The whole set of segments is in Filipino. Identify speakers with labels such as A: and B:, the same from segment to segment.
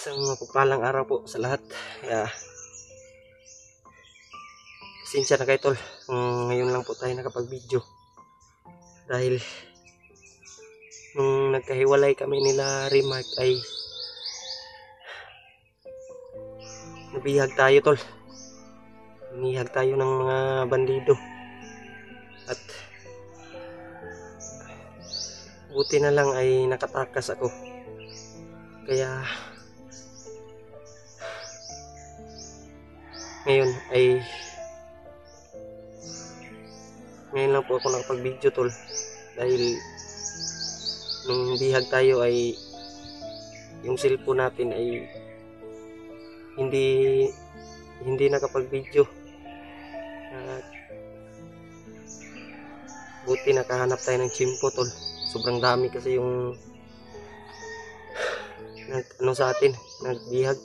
A: Isang mapagpalang araw po sa lahat. Pasensya na kayo tol, ngayon lang po tayo nakapag-video. Dahil nung nagkahiwalay kami nila Remark ay nabihag tayo tol. Nihag tayo ng mga bandido. At buti na lang ay nakatakas ako. Kaya ngayon lang po ako nakapag-video tol, dahil nung bihag tayo ay yung cellphone natin ay hindi nakapag-video. At buti nakahanap tayo ng chimpo tol. Sobrang dami kasi yung sa atin, nagbihag.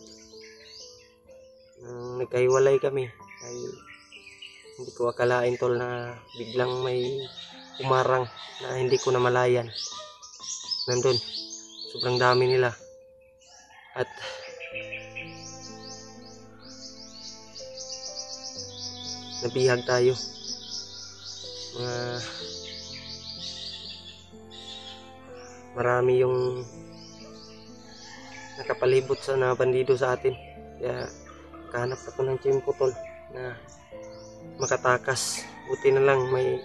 A: Nagkahiwalay kami ay hindi ko akalain tol na biglang may umarang na hindi ko namalayan. Nandun, sobrang dami nila. At nabihag tayo. Marami yung nakapalibot sa na bandido sa atin. Kaya kahanap ako ng chimpo tol na makatakas. Buti na lang may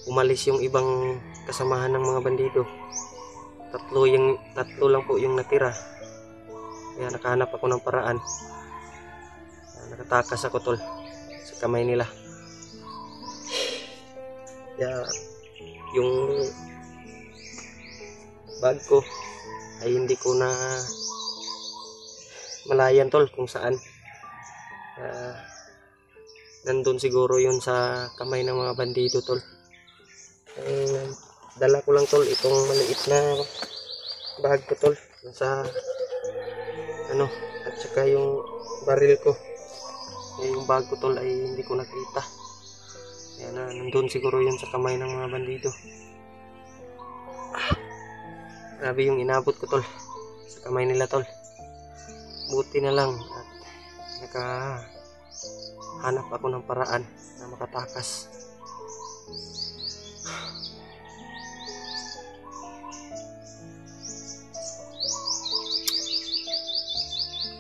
A: umalis yung ibang kasamahan ng mga bandido. Tatlo lang po yung natira. Kaya nakahanap ako ng paraan. Nakatakas ako tol sa kamay nila. Kaya yung bag ko ay hindi ko na malayan tol kung saan. Nandun siguro yun sa kamay ng mga bandido tol. Dala ko lang tol itong maliit na bag ko tol sa at saka yung baril ko. Yung bag ko tol ay hindi ko nakita. Kaya nandun siguro yun sa kamay ng mga bandido. Grabe yung inabot ko tol sa kamay nila tol. Buti na lang at nakahanap ako ng paraan na makatakas.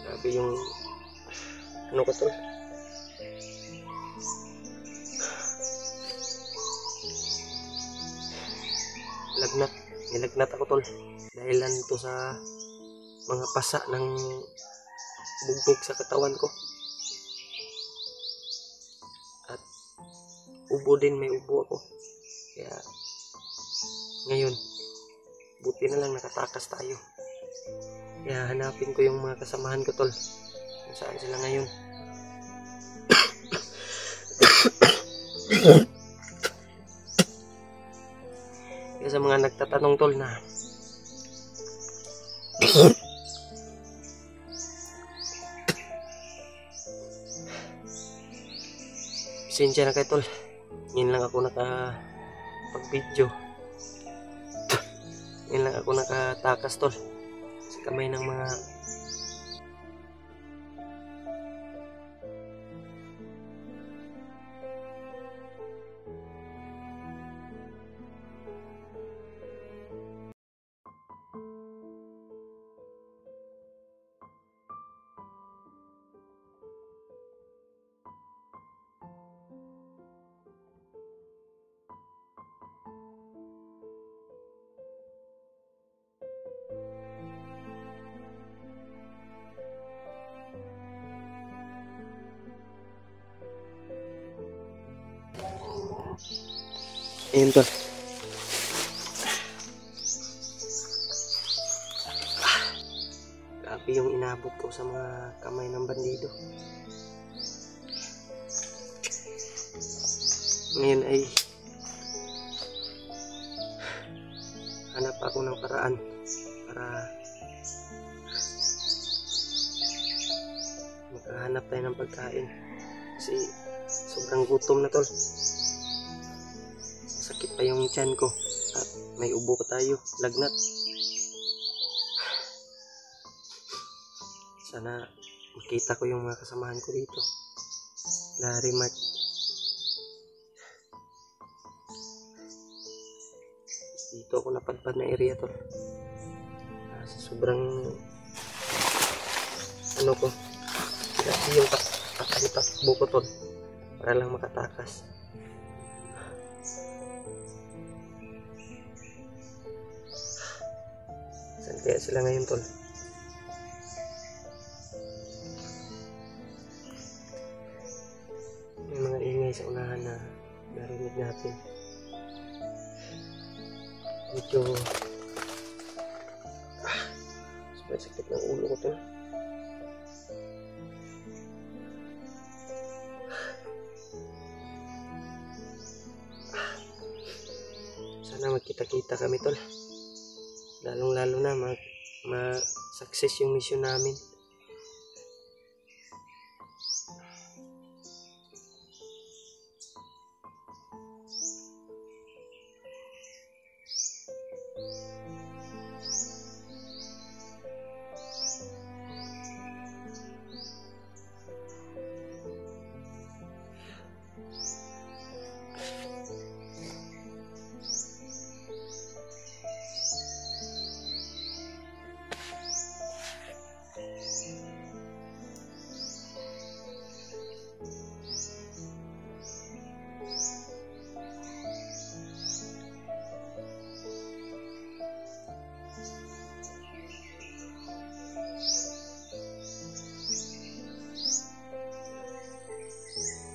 A: Grabe yung ko tol. Nilagnat ako tol dahilan ito sa mga pasa ng bugbog sa katawan ko. At ubo din, may ubo ako. Kaya ngayon buti na lang nakatakas tayo. Kaya hanapin ko yung mga kasamahan ko tol, kung saan sila ngayon. Kaya sa mga nagtatanong tol na pasensya na kayo tol, ngayon lang ako nakapag-video. Ngayon lang ako nakatakas tol sa kamay ng mga ayun tol. Grabe yung inabot ko sa mga kamay ng bandido. Ngayon ay hanap ako ng paraan para makahanap tayo ng pagkain. Kasi sobrang gutom na tol. Sakit pa yung tiyan ko at may ubo pa tayo, lagnat. Sana makita ko yung mga kasamahan ko dito. Larry Mark. Dito ako napadpad na area tol. Sa sobrang ano ko, kasi yung takbo ko tol para lang makatakas. Saan kaya sila ngayon tol? May mga ingay sa unahan na narinig natin. Medyo sobrang sakit ng ulo ko tol. Sana magkita-kita kami tol. Lalong-lalo na ma-success yung mission namin.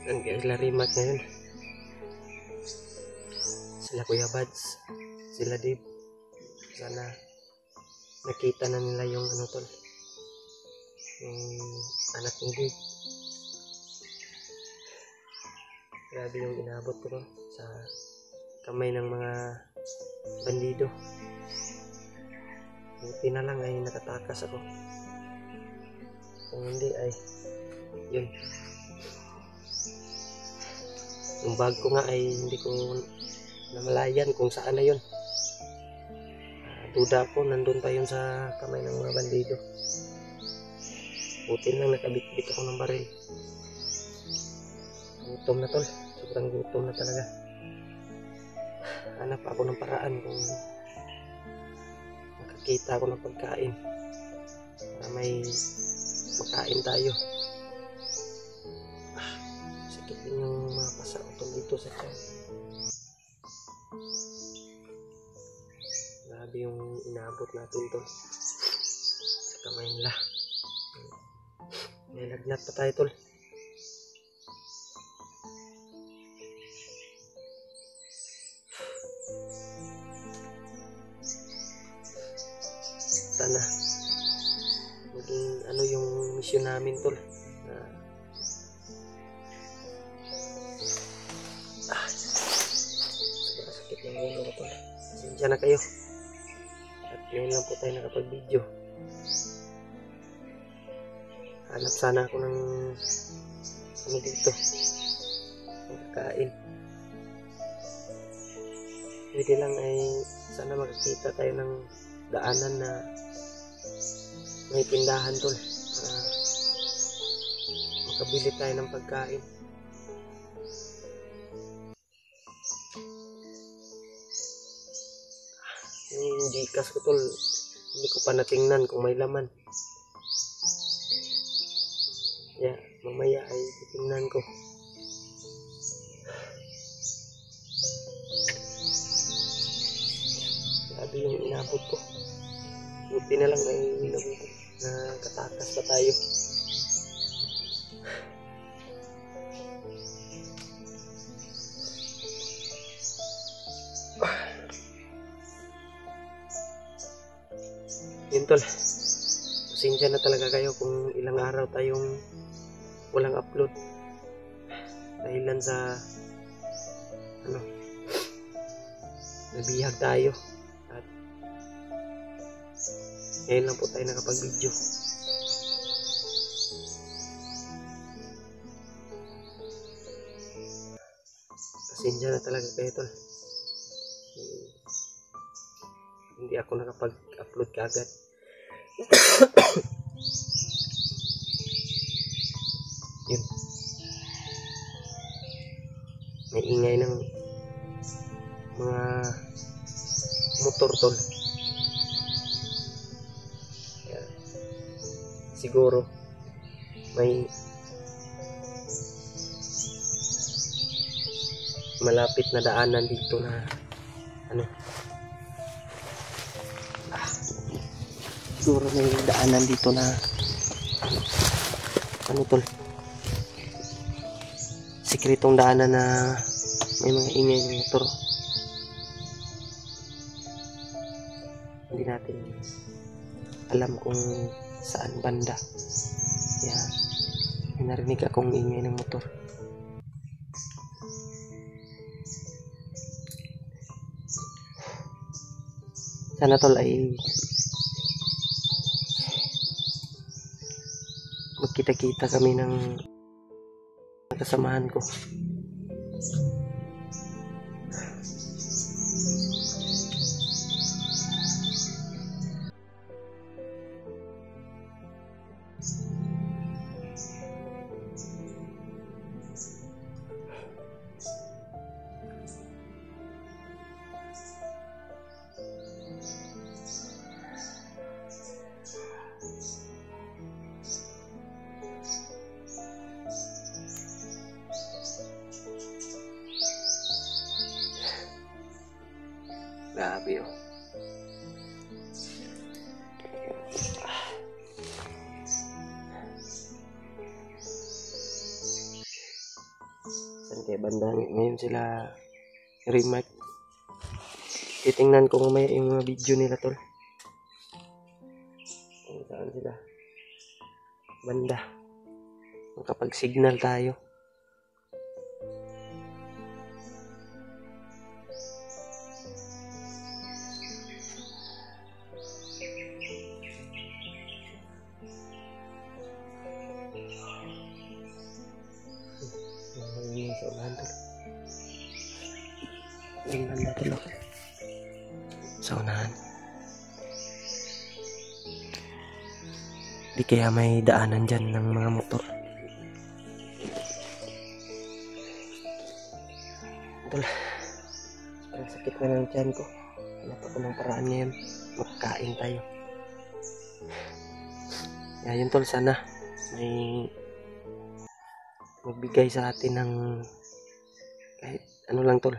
A: Ang Larry Mark ngayon. Sila Kuya Bads, sila Dave. Sana nakita na nila yung ano tol, yung anak ni Dave. Grabe yung inabot ko tol sa kamay ng mga bandido. Buti na lang ay nakatakas ako. Kung hindi ay yun. Yung bag ko nga ay hindi ko namalayan kung saan na yun. Duda ko nandun pa yun sa kamay ng mga bandido. Buti lang nakabitbit ako ng baril. Gutom na tol, sobrang gutom na talaga. Hanap ako ng paraan kung makakita ako ng pagkain para may makain tayo. Sakit din yung mga pasa ko dito sa tiyan. Grabe yung inabot natin tol sa kamay nila. May lagnat pa tayo tol. Sana maging ano yung mission namin tol na sobrang sakit ng ulo ko tol. Pasensya na kayo at ngayon lang po tayo nakapag-video. Hanap sana ako ng ano dito, magkakain. Pwede lang ay sana makakita tayo ng daanan na may tindahan tol para makabili tayo ng pagkain. Yung Gcash ko tol, hindi ko pa natingnan kung may laman. Mamaya ay titingnan ko. Grabe yung inabot ko. Buti na lang na katakas pa tayo. Yun tol, pasensya na talaga kayo kung ilang araw tayong walang upload dahilan sa ano, nabihag tayo at ngayon lang po tayo nakapag-video. Pasensya na talaga kayo tol, hindi ako nakapag-upload kaagad. Yun. May ingay ng mga motor tol. Kaya, siguro may malapit na daanan dito na ano, siguro may daanan dito na ano tol, sikretong daanan na may mga ingay ng motor. Hindi natin alam kung saan banda. Kaya may narinig akong ingay ng motor. Sana tol ay magkita-kita kami ng kasamahan ko. Grabe oh. Saan kaya banda ngayon sila remark? Titingnan ko mamaya yung mga video nila tol. Kung saan sila banda. Kapag signal tayo. Sa unahan tol. Yung banda tol. Sa unahan. Di kaya may daanan dyan ng mga motor. Tol. Parang sakit na ng tiyan ko. Hanap ako ng paraan ngayon. Magkain tayo. Kaya yun tol, sana may magbigay sa atin ng kahit ano lang tol,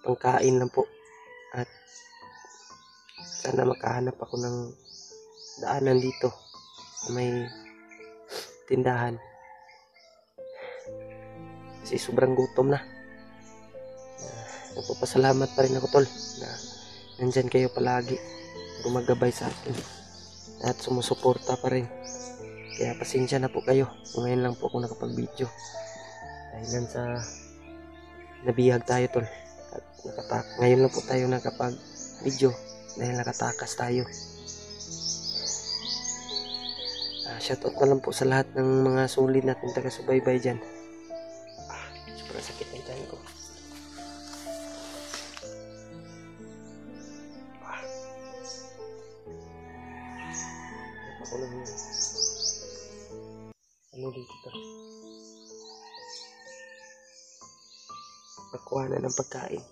A: pangkain lang po, at sana makahanap ako ng daanan dito may tindahan kasi sobrang gutom na. Nagpapasalamat pa rin ako tol na nandyan kayo palagi, gumagabay sa akin at sumusuporta pa rin. Kaya pasensya na po kayo kung ngayon lang po ako nakapag-video. Dahil sa nabihag tayo tol. At ngayon lang po tayo nakapag-video dahil nakatakas tayo. Shoutout na lang po sa lahat ng mga solid natin taga-subaybay dyan. Sobrang sakit ng tiyan ko. Ako lang ano dito to? Nakuha na ng pagkain.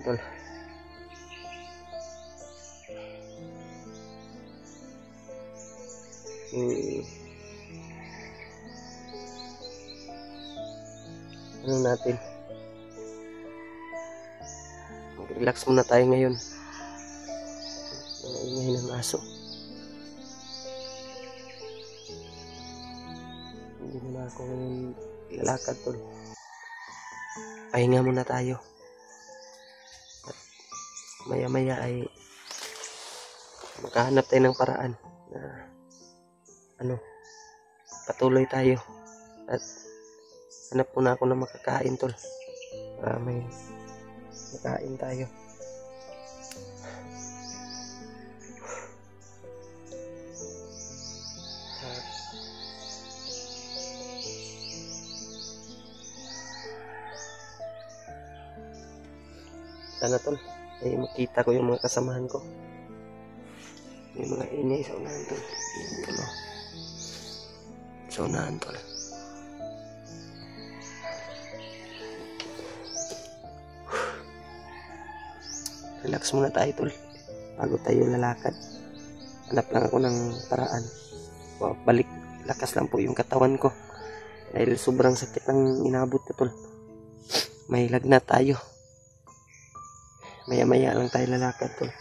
A: Tol. Ano natin? Mag-relax muna tayo ngayon. Mga ingay ng aso. Hindi na ako ngayon lalakad tol. Pahinga muna tayo. Maya-maya ay makahanap tayo ng paraan na patuloy tayo at hanap muna ako na makakain tol para may makain tayo. Sana tol, ay makita ko yung mga kasamahan ko. May mga ingay sa unahan tol. Tol, oh. Sa unahan tol. Relax muna tayo tol, bago tayo lalakad. Hanap lang ako ng paraan. Balik, lakas lang po yung katawan ko. Dahil sobrang sakit ng inabot ko tol. May lagnat tayo. Maya-maya lang tayo lalakad tol.